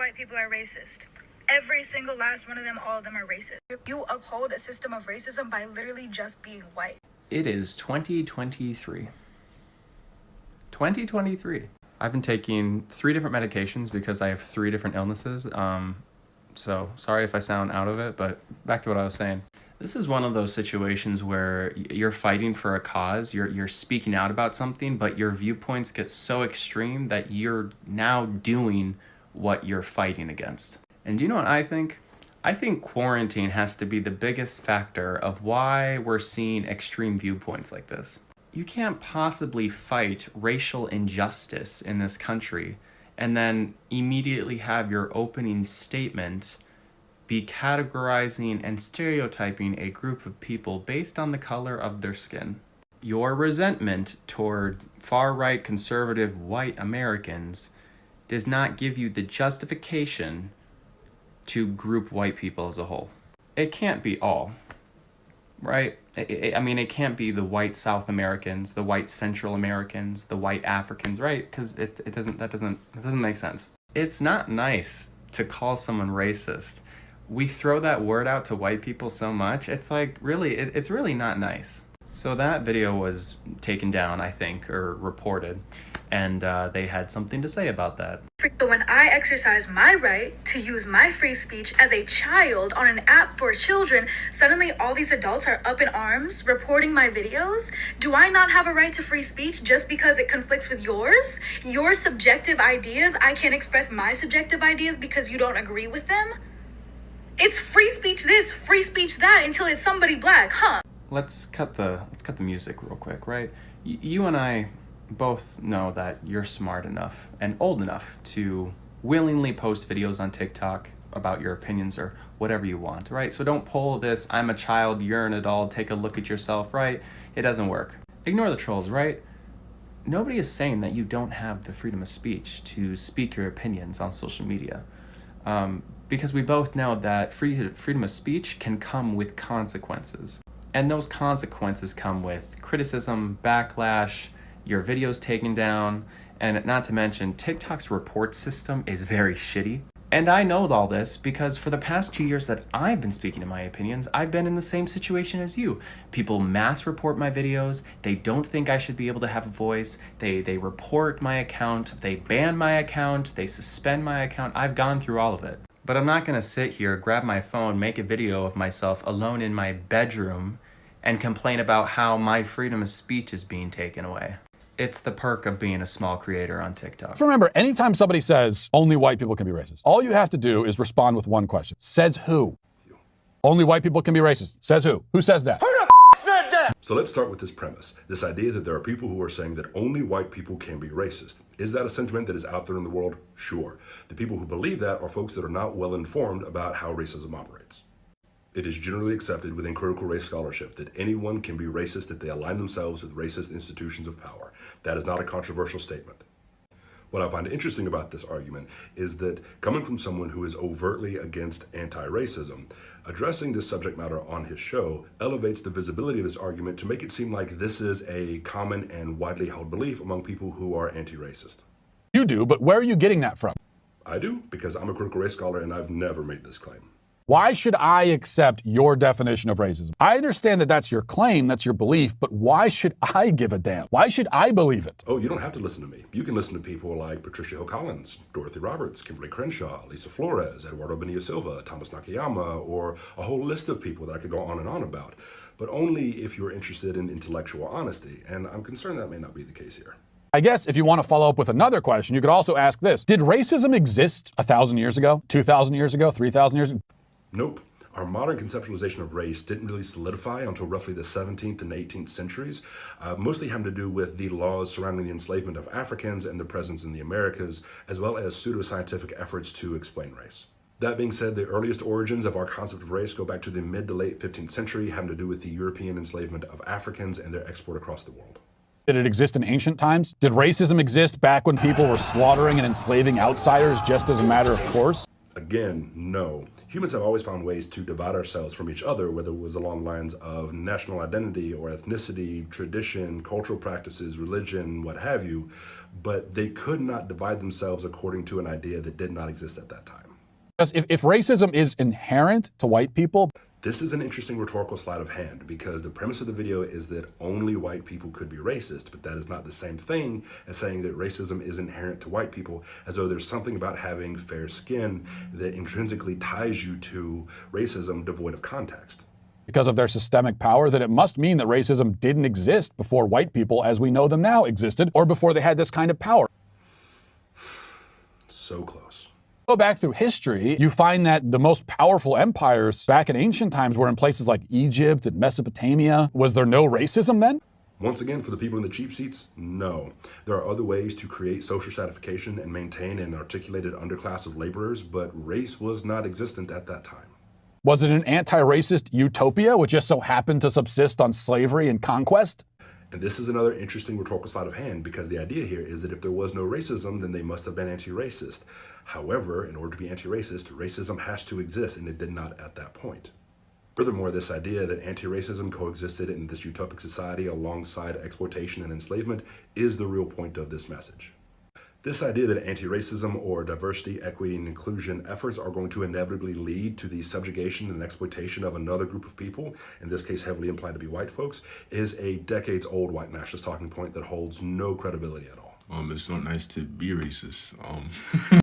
white people are racist. Every single last one of them, all of them are racist. You uphold a system of racism by literally just being white. It is 2023. 2023. I've been taking 3 different medications because I have 3 different illnesses. So sorry if I sound out of it, but back to what I was saying. This is one of those situations where you're fighting for a cause, you're speaking out about something, but your viewpoints get so extreme that you're now doing what you're fighting against. And do you know what I think? I think quarantine has to be the biggest factor of why we're seeing extreme viewpoints like this. You can't possibly fight racial injustice in this country and then immediately have your opening statement be categorizing and stereotyping a group of people based on the color of their skin. Your resentment toward far-right conservative white Americans does not give you the justification to group white people as a whole. It can't be all, right? I mean, it can't be the white South Americans, the white Central Americans, the white Africans, right? Because that doesn't make sense. It's not nice to call someone racist. We throw that word out to white people so much, it's like, really, it's really not nice. So that video was taken down, I think, or reported, and they had something to say about that. So when I exercise my right to use my free speech as a child on an app for children, suddenly all these adults are up in arms reporting my videos? Do I not have a right to free speech just because it conflicts with yours? Your subjective ideas, I can't express my subjective ideas because you don't agree with them? It's free speech this, free speech that, until it's somebody black, huh? Let's cut the music real quick, right? You and I both know that you're smart enough and old enough to willingly post videos on TikTok about your opinions or whatever you want, right? So don't pull this, I'm a child, you're an adult, take a look at yourself, right? It doesn't work. Ignore the trolls, right? Nobody is saying that you don't have the freedom of speech to speak your opinions on social media. Because we both know that freedom of speech can come with consequences. And those consequences come with criticism, backlash, your videos taken down, and not to mention TikTok's report system is very shitty. And I know all this because for the past 2 years that I've been speaking to my opinions, I've been in the same situation as you. People mass report my videos, they don't think I should be able to have a voice, they report my account, they ban my account, they suspend my account. I've gone through all of it. But I'm not gonna sit here, grab my phone, make a video of myself alone in my bedroom and complain about how my freedom of speech is being taken away. It's the perk of being a small creator on TikTok. Remember, anytime somebody says only white people can be racist, all you have to do is respond with one question. Says who? Only white people can be racist. Says who? Who says that? Who the said that? So let's start with this premise. This idea that there are people who are saying that only white people can be racist. Is that a sentiment that is out there in the world? Sure. The people who believe that are folks that are not well informed about how racism operates. It is generally accepted within critical race scholarship that anyone can be racist if they align themselves with racist institutions of power. That is not a controversial statement. What I find interesting about this argument is that coming from someone who is overtly against anti-racism, addressing this subject matter on his show elevates the visibility of this argument to make it seem like this is a common and widely held belief among people who are anti-racist. You do, but where are you getting that from? I do, because I'm a critical race scholar and I've never made this claim. Why should I accept your definition of racism? I understand that that's your claim, that's your belief, but why should I give a damn? Why should I believe it? Oh, you don't have to listen to me. You can listen to people like Patricia Hill Collins, Dorothy Roberts, Kimberly Crenshaw, Lisa Flores, Eduardo Bonilla Silva, Thomas Nakayama, or a whole list of people that I could go on and on about, but only if you're interested in intellectual honesty, and I'm concerned that may not be the case here. I guess if you want to follow up with another question, you could also ask this. Did racism exist 1,000 years ago, 2,000 years ago, 3,000 years ago? Nope. Our modern conceptualization of race didn't really solidify until roughly the 17th and 18th centuries, mostly having to do with the laws surrounding the enslavement of Africans and their presence in the Americas, as well as pseudoscientific efforts to explain race. That being said, the earliest origins of our concept of race go back to the mid to late 15th century, having to do with the European enslavement of Africans and their export across the world. Did it exist in ancient times? Did racism exist back when people were slaughtering and enslaving outsiders just as a matter of course? Again, no. Humans have always found ways to divide ourselves from each other, whether it was along lines of national identity or ethnicity, tradition, cultural practices, religion, what have you, but they could not divide themselves according to an idea that did not exist at that time. Because if racism is inherent to white people, this is an interesting rhetorical sleight of hand, because the premise of the video is that only white people could be racist, but that is not the same thing as saying that racism is inherent to white people, as though there's something about having fair skin that intrinsically ties you to racism devoid of context. because of their systemic power, that it must mean that racism didn't exist before white people as we know them now existed, or before they had this kind of power. So close. Go back through history, you find that the most powerful empires back in ancient times were in places like Egypt and Mesopotamia. Was there no racism then? Once again, for the people in the cheap seats, no. There are other ways to create social stratification and maintain an articulated underclass of laborers, but race was not existent at that time. Was it an anti-racist utopia which just so happened to subsist on slavery and conquest? And this is another interesting rhetorical sleight of hand, because the idea here is that if there was no racism, then they must have been anti-racist. However, in order to be anti-racist, racism has to exist, and it did not at that point. Furthermore, this idea that anti-racism coexisted in this utopic society alongside exploitation and enslavement is the real point of this message. This idea that anti-racism or diversity, equity, and inclusion efforts are going to inevitably lead to the subjugation and exploitation of another group of people, in this case heavily implied to be white folks, is a decades-old white nationalist talking point that holds no credibility at all. It's not nice to be racist.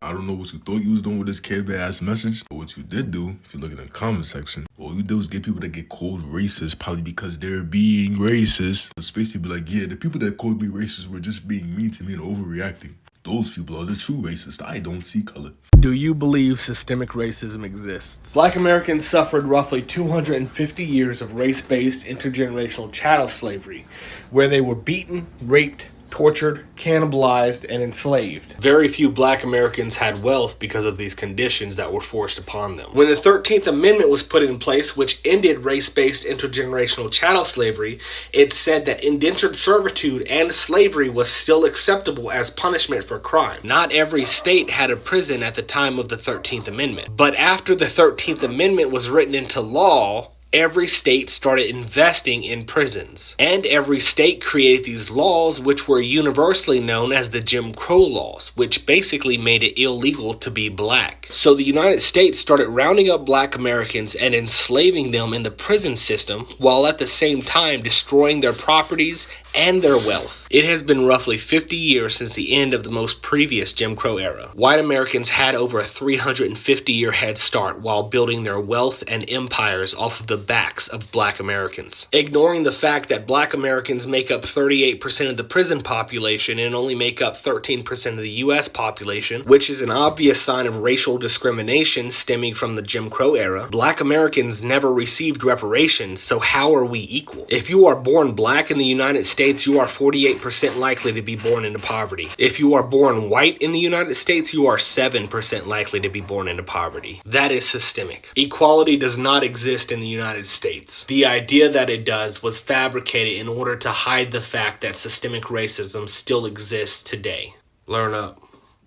I don't know what you thought you was doing with this carebear-ass message, but what you did do, if you look in the comment section, all you did was get people that get called racist, probably because they're being racist. It's basically be like, yeah, the people that called me racist were just being mean to me and overreacting. Those people are the true racists. I don't see color. Do you believe systemic racism exists? Black Americans suffered roughly 250 years of race-based intergenerational chattel slavery, where they were beaten, raped, tortured, cannibalized, and enslaved. Very few Black Americans had wealth because of these conditions that were forced upon them. When the 13th Amendment was put in place, which ended race-based intergenerational chattel slavery, it said that indentured servitude and slavery was still acceptable as punishment for crime. Not every state had a prison at the time of the 13th Amendment. But after the 13th Amendment was written into law, every state started investing in prisons. And every state created these laws, which were universally known as the Jim Crow laws, which basically made it illegal to be black. So the United States started rounding up Black Americans and enslaving them in the prison system, while at the same time destroying their properties and their wealth. It has been roughly 50 years since the end of the most previous Jim Crow era. White Americans had over a 350-year head start while building their wealth and empires off of the backs of Black Americans. Ignoring the fact that Black Americans make up 38% of the prison population and only make up 13% of the US population, which is an obvious sign of racial discrimination stemming from the Jim Crow era, Black Americans never received reparations, so how are we equal? If you are born Black in the United States, you are 48% likely to be born into poverty. If you are born white in the United States, you are 7% likely to be born into poverty. That is systemic. Equality does not exist in the United States. The idea that it does was fabricated in order to hide the fact that systemic racism still exists today. Learn up.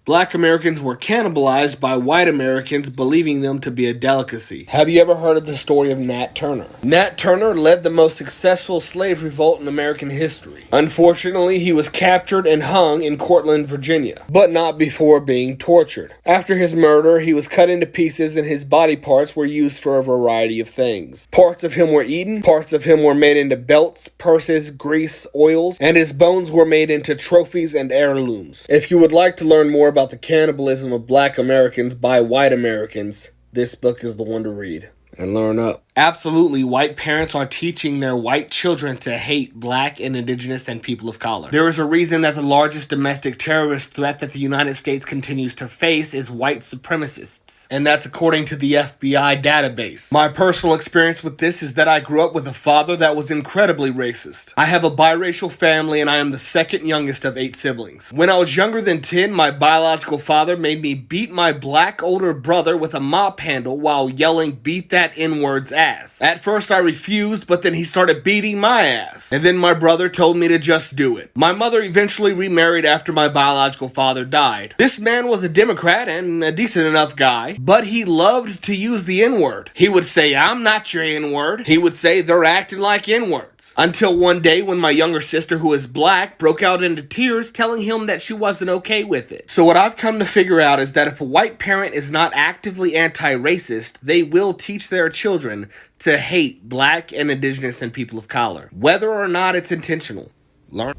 Black Americans were cannibalized by white Americans, believing them to be a delicacy. Have you ever heard of the story of Nat Turner? Nat Turner led the most successful slave revolt in American history. Unfortunately, he was captured and hung in Cortland, Virginia, but not before being tortured. After his murder, he was cut into pieces and his body parts were used for a variety of things. Parts of him were eaten, parts of him were made into belts, purses, grease, oils, and his bones were made into trophies and heirlooms. If you would like to learn more about the cannibalism of Black Americans by white Americans, this book is the one to read. And learn up. Absolutely, white parents are teaching their white children to hate Black and Indigenous and people of color. There is a reason that the largest domestic terrorist threat that the United States continues to face is white supremacists. And that's according to the FBI database. My personal experience with this is that I grew up with a father that was incredibly racist. I have a biracial family and I am the second youngest of 8 siblings. When I was younger than 10, my biological father made me beat my Black older brother with a mop handle while yelling, "Beat that N-word's ass," ass. At first I refused, but then he started beating my ass. And then my brother told me to just do it. My mother eventually remarried after my biological father died. This man was a Democrat and a decent enough guy, but he loved to use the N-word. He would say, "I'm not your N-word." He would say, "They're acting like N-words." Until one day when my younger sister, who is black, broke out into tears telling him that she wasn't okay with it. So what I've come to figure out is that if a white parent is not actively anti-racist, they will teach their children to hate black and indigenous and people of color, whether or not it's intentional.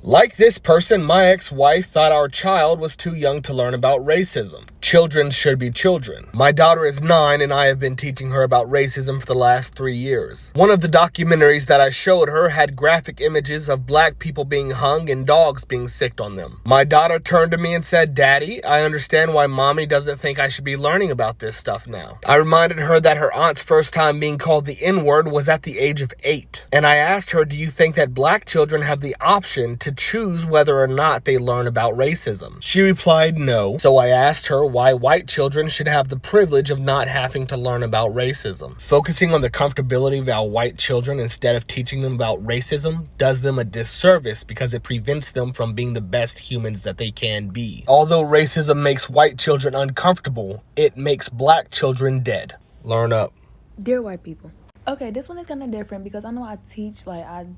Like this person, my ex-wife thought our child was too young to learn about racism. Children should be children. My daughter is 9 and I have been teaching her about racism for the last 3 years. One of the documentaries that I showed her had graphic images of black people being hung and dogs being sicked on them. My daughter turned to me and said, "Daddy, I understand why mommy doesn't think I should be learning about this stuff now." I reminded her that her aunt's first time being called the N-word was at the age of 8. And I asked her, "Do you think that black children have the option to choose whether or not they learn about racism?" She replied no. So I asked her why white children should have the privilege of not having to learn about racism. Focusing on the comfortability of our white children instead of teaching them about racism does them a disservice because it prevents them from being the best humans that they can be. Although racism makes white children uncomfortable, it makes black children dead. Learn up. Dear white people. Okay, this one is kind of different because I know I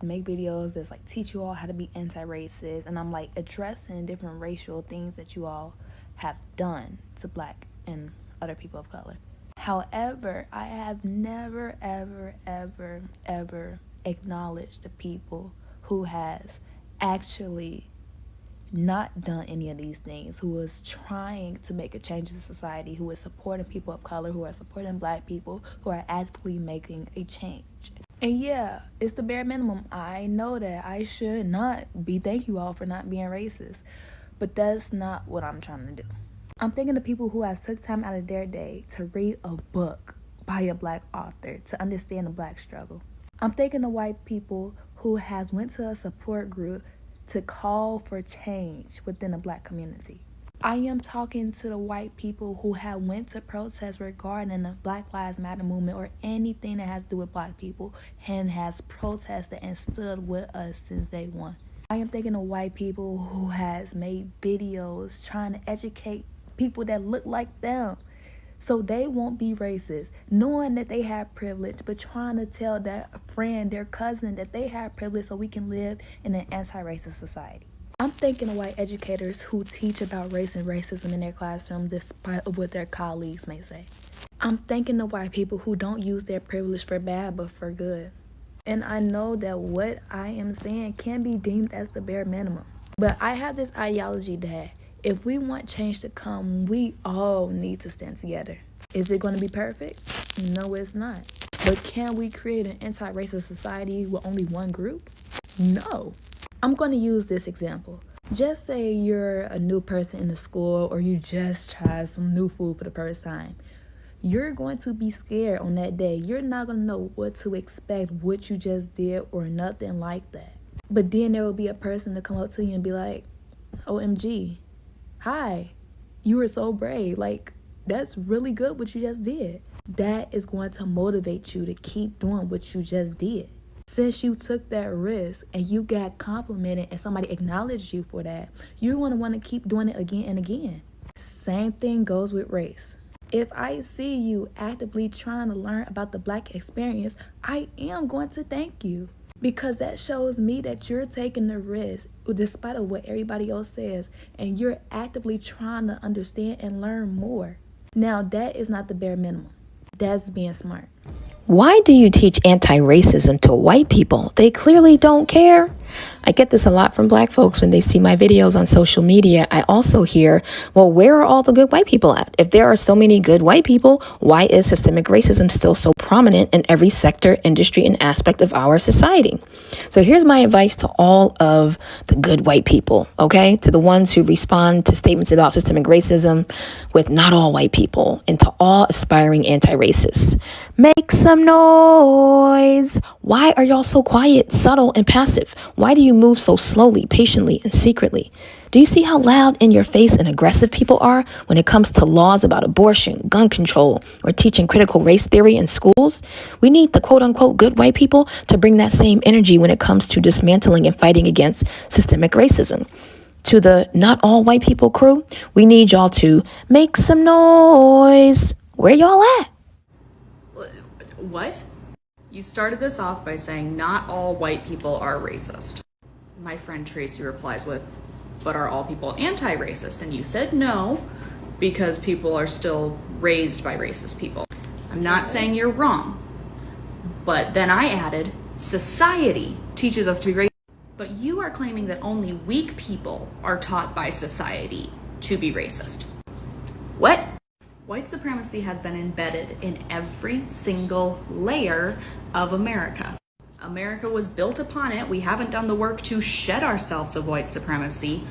make videos that's like teach you all how to be anti-racist, and I'm like addressing different racial things that you all have done to black and other people of color. However, I have never, ever acknowledged the people who has actually not done any of these things, who is trying to make a change in society, who is supporting people of color, who are supporting black people, who are actively making a change. And yeah, it's the bare minimum. I know that I should not be thank you all for not being racist, but that's not what I'm trying to do. I'm thinking of people who have took time out of their day to read a book by a black author to understand the black struggle. I'm thinking of white people who has went to a support group to call for change within the black community. I am talking to the white people who have went to protests regarding the Black Lives Matter movement or anything that has to do with black people and has protested and stood with us since day one. I am thinking of white people who has made videos trying to educate people that look like them so they won't be racist, knowing that they have privilege, but trying to tell their friend, their cousin, that they have privilege so we can live in an anti-racist society. I'm thinking of white educators who teach about race and racism in their classroom despite of what their colleagues may say. I'm thinking of white people who don't use their privilege for bad but for good. And I know that what I am saying can be deemed as the bare minimum. But I have this ideology that if we want change to come, we all need to stand together. Is it going to be perfect? No, it's not. But can we create an anti-racist society with only one group? No. I'm going to use this example. Just say you're a new person in the school or you just tried some new food for the first time. You're going to be scared on that day. You're not going to know what to expect, what you just did, or nothing like that. But then there will be a person to come up to you and be like, OMG. Hi, you were so brave. Like, that's really good what you just did. That is going to motivate you to keep doing what you just did. Since you took that risk and you got complimented and somebody acknowledged you for that, you're going to want to keep doing it again and again. Same thing goes with race. If I see you actively trying to learn about the black experience, I am going to thank you. Because that shows me that you're taking the risk despite of what everybody else says, and you're actively trying to understand and learn more. Now, that is not the bare minimum. That's being smart. Why do you teach anti-racism to white people? They clearly don't care. I get this a lot from black folks when they see my videos on social media. I also hear, well, where are all the good white people at? If there are so many good white people, why is systemic racism still so prominent in every sector, industry, and aspect of our society? So here's my advice to all of the good white people, okay? To the ones who respond to statements about systemic racism with not all white people, and to all aspiring anti-racists. Make some noise. Why are y'all so quiet, subtle, and passive? Why do you move so slowly, patiently, and secretly? Do you see how loud, in your face, and aggressive people are when it comes to laws about abortion, gun control, or teaching critical race theory in schools? We need the quote-unquote good white people to bring that same energy when it comes to dismantling and fighting against systemic racism. To the not all white people crew, we need y'all to make some noise. Where y'all at? What? You started this off by saying not all white people are racist. My friend Tracy replies with, but are all people anti-racist? And you said no, because people are still raised by racist people. I'm not saying you're wrong, but then I added, society teaches us to be racist. But you are claiming that only weak people are taught by society to be racist. What? White supremacy has been embedded in every single layer of America. America was built upon it. We haven't done the work to shed ourselves of white supremacy.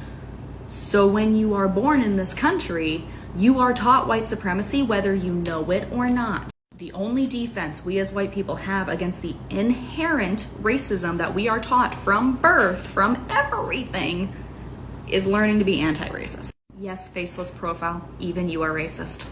So when you are born in this country, you are taught white supremacy whether you know it or not. The only defense we as white people have against the inherent racism that we are taught from birth, from everything, is learning to be anti-racist. Yes, faceless profile, even you are racist.